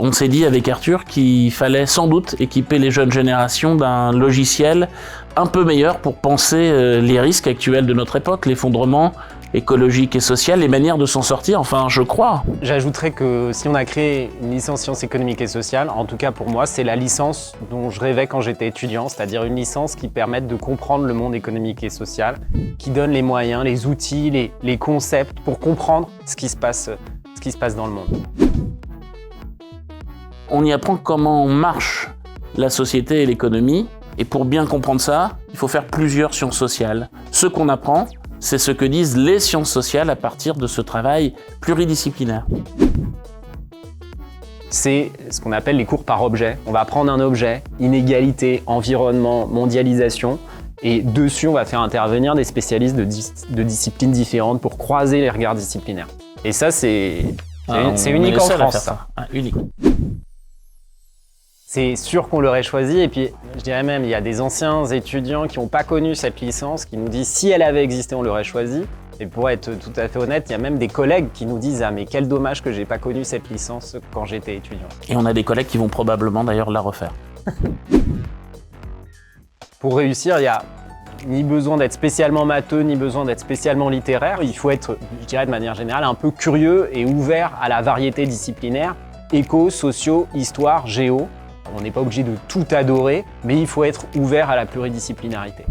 On s'est dit avec Arthur qu'il fallait sans doute équiper les jeunes générations d'un logiciel un peu meilleur pour penser les risques actuels de notre époque, l'effondrement écologique et social, les manières de s'en sortir, enfin je crois. J'ajouterais que si on a créé une licence sciences économiques et sociales, en tout cas pour moi, c'est la licence dont je rêvais quand j'étais étudiant, c'est-à-dire une licence qui permette de comprendre le monde économique et social, qui donne les moyens, les outils, les concepts pour comprendre ce qui se passe dans le monde. On y apprend comment marche la société et l'économie, et pour bien comprendre ça, il faut faire plusieurs sciences sociales. Ce qu'on apprend, c'est ce que disent les sciences sociales à partir de ce travail pluridisciplinaire. C'est ce qu'on appelle les cours par objet. On va prendre un objet, inégalité, environnement, mondialisation, et dessus on va faire intervenir des spécialistes de disciplines différentes pour croiser les regards disciplinaires. Et ça c'est unique en France. Ça. Unique. C'est sûr qu'on l'aurait choisi, et puis je dirais même, il y a des anciens étudiants qui n'ont pas connu cette licence, qui nous disent si elle avait existé, on l'aurait choisi. Et pour être tout à fait honnête, il y a même des collègues qui nous disent « Ah mais quel dommage que j'ai pas connu cette licence quand j'étais étudiant ». Et on a des collègues qui vont probablement d'ailleurs la refaire. Pour réussir, il n'y a ni besoin d'être spécialement matheux, ni besoin d'être spécialement littéraire. Il faut être, je dirais de manière générale, un peu curieux et ouvert à la variété disciplinaire, éco, socio, histoire, géo. On n'est pas obligé de tout adorer, mais il faut être ouvert à la pluridisciplinarité.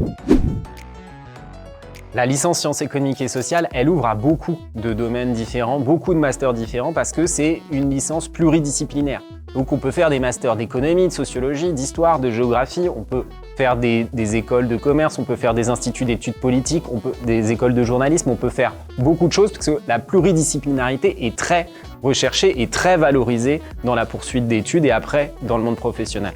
La licence sciences économiques et sociales, elle ouvre à beaucoup de domaines différents, beaucoup de masters différents, parce que c'est une licence pluridisciplinaire. Donc on peut faire des masters d'économie, de sociologie, d'histoire, de géographie, on peut faire des écoles de commerce, on peut faire des instituts d'études politiques, des écoles de journalisme, on peut faire beaucoup de choses, parce que la pluridisciplinarité est très recherchée et très valorisée dans la poursuite d'études et après dans le monde professionnel.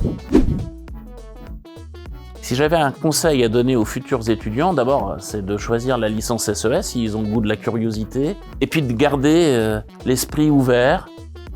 Si j'avais un conseil à donner aux futurs étudiants, d'abord, c'est de choisir la licence SES s'ils ont le goût de la curiosité, et puis de garder l'esprit ouvert,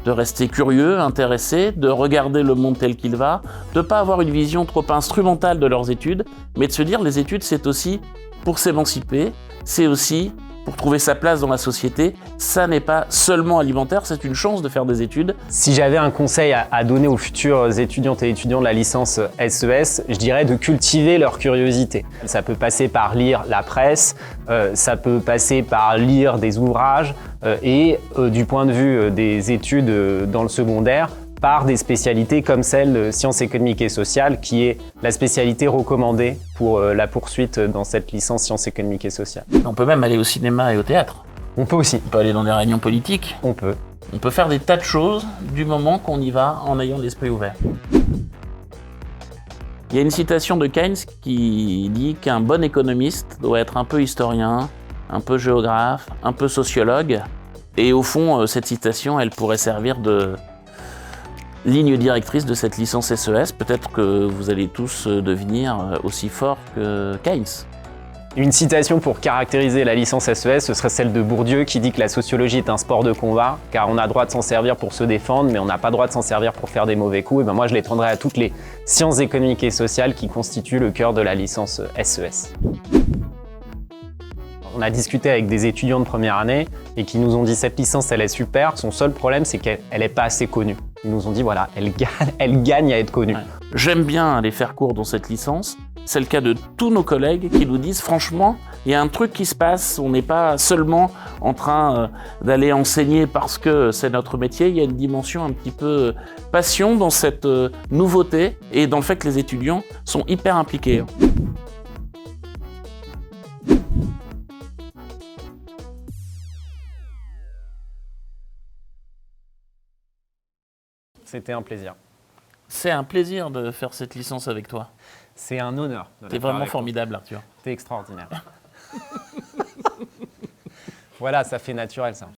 de rester curieux, intéressé, de regarder le monde tel qu'il va, de ne pas avoir une vision trop instrumentale de leurs études, mais de se dire les études, c'est aussi pour s'émanciper, c'est aussi pour trouver sa place dans la société. Ça n'est pas seulement alimentaire, c'est une chance de faire des études. Si j'avais un conseil à donner aux futurs étudiantes et étudiants de la licence SES, je dirais de cultiver leur curiosité. Ça peut passer par lire la presse, ça peut passer par lire des ouvrages et du point de vue des études dans le secondaire, par des spécialités comme celle de sciences économiques et sociales, qui est la spécialité recommandée pour la poursuite dans cette licence sciences économiques et sociales. On peut même aller au cinéma et au théâtre. On peut aussi. On peut aller dans des réunions politiques. On peut. On peut faire des tas de choses du moment qu'on y va en ayant l'esprit ouvert. Il y a une citation de Keynes qui dit qu'un bon économiste doit être un peu historien, un peu géographe, un peu sociologue. Et au fond, cette citation, elle pourrait servir de ligne directrice de cette licence SES. Peut-être que vous allez tous devenir aussi forts que Keynes. Une citation pour caractériser la licence SES, ce serait celle de Bourdieu qui dit que la sociologie est un sport de combat, car on a le droit de s'en servir pour se défendre, mais on n'a pas le droit de s'en servir pour faire des mauvais coups. Et ben moi, je l'étendrai à toutes les sciences économiques et sociales qui constituent le cœur de la licence SES. On a discuté avec des étudiants de première année et qui nous ont dit cette licence, elle est super. Son seul problème, c'est qu'elle n'est pas assez connue. Ils nous ont dit, voilà, elle gagne à être connue. Ouais. J'aime bien aller faire cours dans cette licence. C'est le cas de tous nos collègues qui nous disent, franchement, il y a un truc qui se passe. On n'est pas seulement en train d'aller enseigner parce que c'est notre métier. Il y a une dimension un petit peu passion dans cette nouveauté et dans le fait que les étudiants sont hyper impliqués. C'était un plaisir. C'est un plaisir de faire cette licence avec toi. C'est un honneur. T'es vraiment formidable, Arthur. T'es extraordinaire. Voilà, ça fait naturel ça.